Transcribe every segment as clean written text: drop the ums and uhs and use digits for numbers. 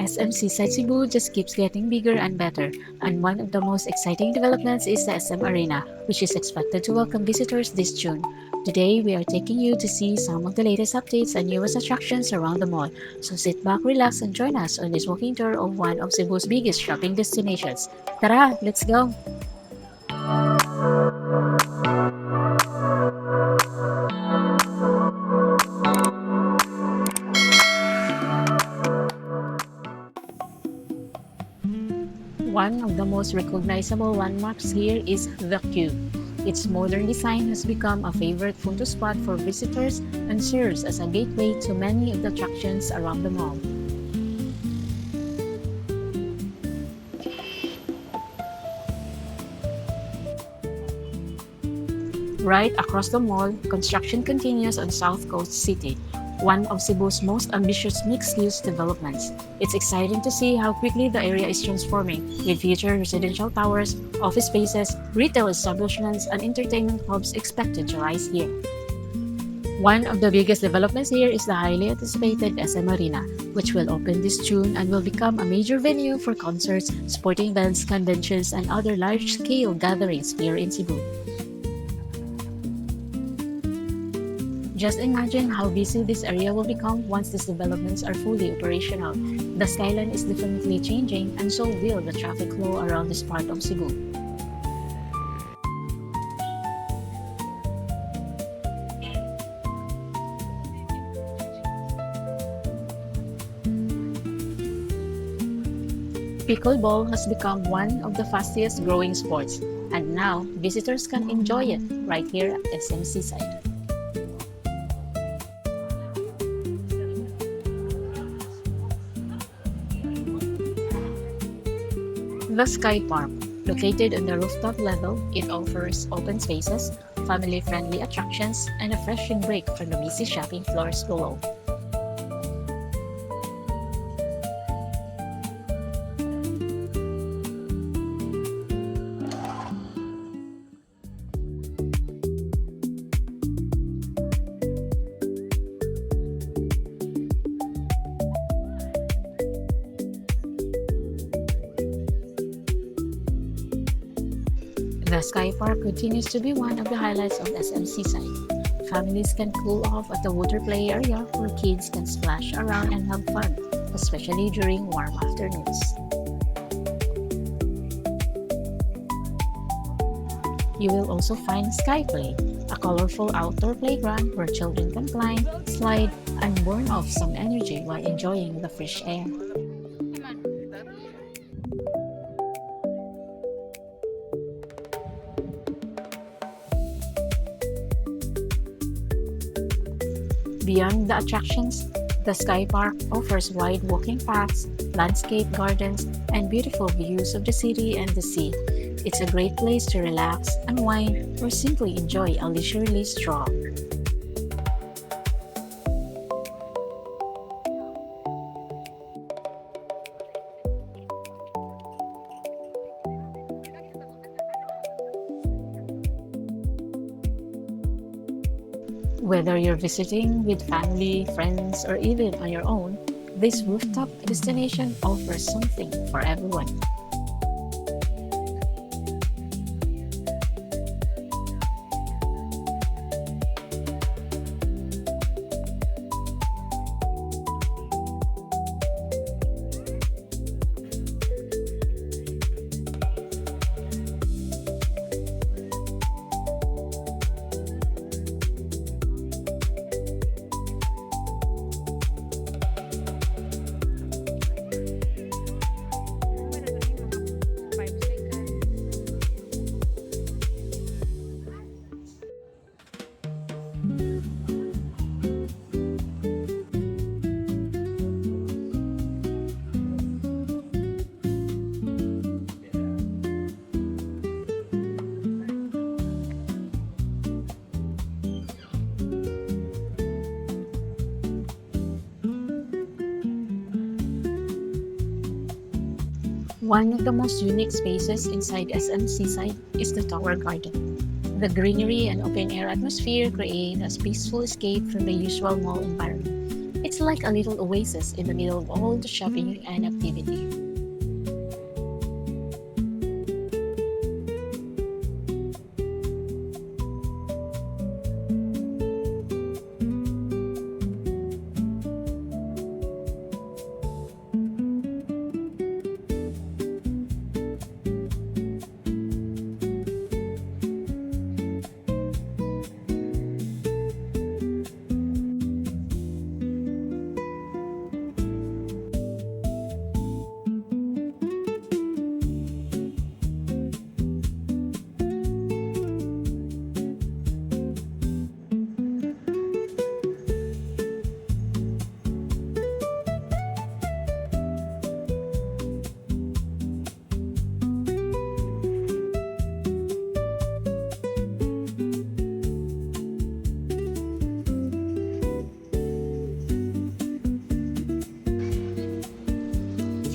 SM Seaside Cebu just keeps getting bigger and better, and one of the most exciting developments is the SM Arena, which is expected to welcome visitors this June. Today, we are taking you to see some of the latest updates and newest attractions around the mall. So sit back, relax, and join us on this walking tour of one of Cebu's biggest shopping destinations. Tara, let's go! One of the most recognizable landmarks here is the Cube. Its modern design has become a favorite photo spot for visitors and serves as a gateway to many of the attractions around the mall. Right across the mall, construction continues on South Coast City, one of Cebu's most ambitious mixed-use developments. It's exciting to see how quickly the area is transforming, with future residential towers, office spaces, retail establishments, and entertainment hubs expected to rise here. One of the biggest developments here is the highly anticipated SM Arena, which will open this June and will become a major venue for concerts, sporting events, conventions, and other large-scale gatherings here in Cebu. Just imagine how busy this area will become once these developments are fully operational. The skyline is definitely changing, and so will the traffic flow around this part of Cebu. Pickleball has become one of the fastest growing sports, and now visitors can enjoy it right here at SM Seaside. The Skypark, located on the rooftop level, it offers open spaces, family-friendly attractions, and a refreshing break from the busy shopping floors below. The Skypark continues to be one of the highlights of SM Seaside. Families can cool off at the water play area where kids can splash around and have fun, especially during warm afternoons. You will also find Skyplay, a colorful outdoor playground where children can climb, slide, and burn off some energy while enjoying the fresh air. Beyond the attractions, the Skypark offers wide walking paths, landscape gardens, and beautiful views of the city and the sea. It's a great place to relax, unwind, or simply enjoy a leisurely stroll. Whether you're visiting with family, friends, or even on your own, this rooftop destination offers something for everyone. One of the most unique spaces inside SM Seaside is the Tower Garden. The greenery and open-air atmosphere create a peaceful escape from the usual mall environment. It's like a little oasis in the middle of all the shopping and activity.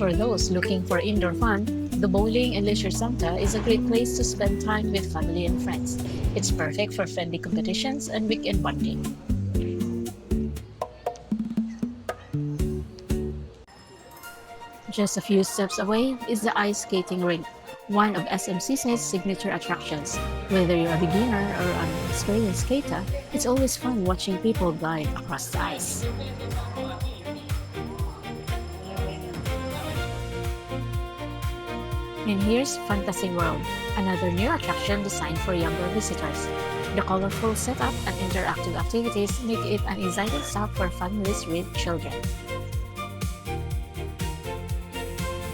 For those looking for indoor fun, the Bowling and Leisure Center is a great place to spend time with family and friends. It's perfect for friendly competitions and weekend bonding. Just a few steps away is the ice skating rink, one of SM Seaside's signature attractions. Whether you're a beginner or an experienced skater, it's always fun watching people glide across the ice. And here's Fantasy World, another new attraction designed for younger visitors. The colorful setup and interactive activities make it an exciting stop for families with children.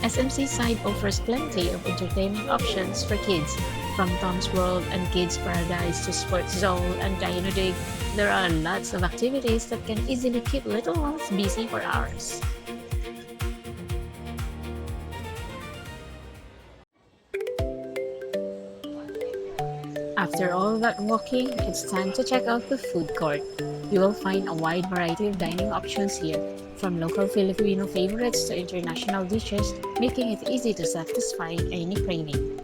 SM Seaside offers plenty of entertainment options for kids, from Tom's World and Kids Paradise to Sports Zone and Dino Dig. There are lots of activities that can easily keep little ones busy for hours. After all that walking, it's time to check out the food court. You will find a wide variety of dining options here, from local Filipino favorites to international dishes, making it easy to satisfy any craving.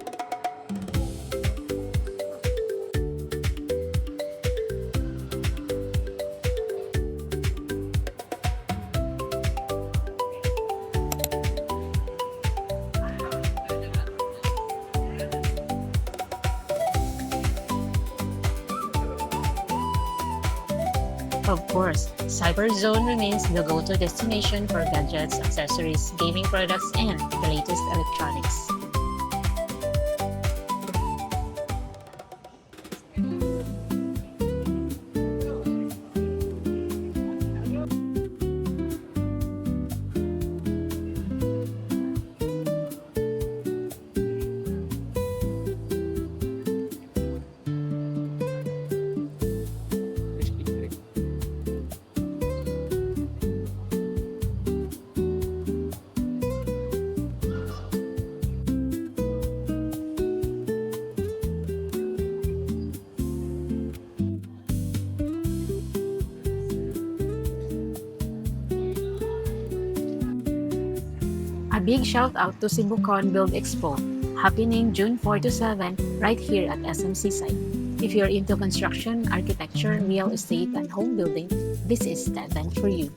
Of course, Cyber Zone remains the go-to destination for gadgets, accessories, gaming products, and the latest electronics. A big shout out to CebuCon Build Expo, happening June 4 to 7 right here at SM Seaside. If you're into construction, architecture, real estate, and home building, this is the event for you.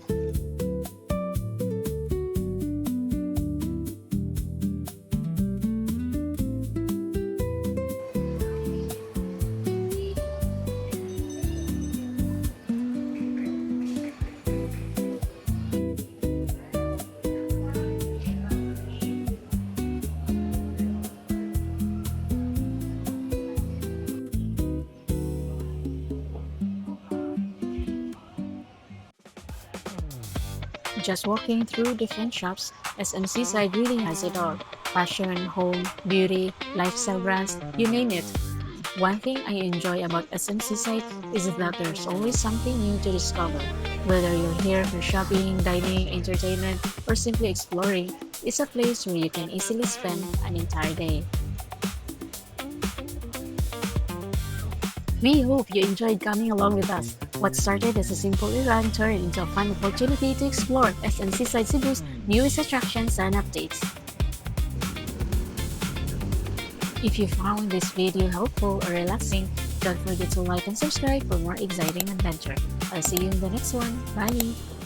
Just walking through different shops, SM Seaside really has it all. Fashion, home, beauty, lifestyle brands, you name it. One thing I enjoy about SM Seaside is that there's always something new to discover. Whether you're here for shopping, dining, entertainment, or simply exploring, it's a place where you can easily spend an entire day. We hope you enjoyed coming along with us. What started as a simple errand turned into a fun opportunity to explore SM Seaside Cebu's newest attractions and updates. If you found this video helpful or relaxing, don't forget to like and subscribe for more exciting adventure. I'll see you in the next one. Bye!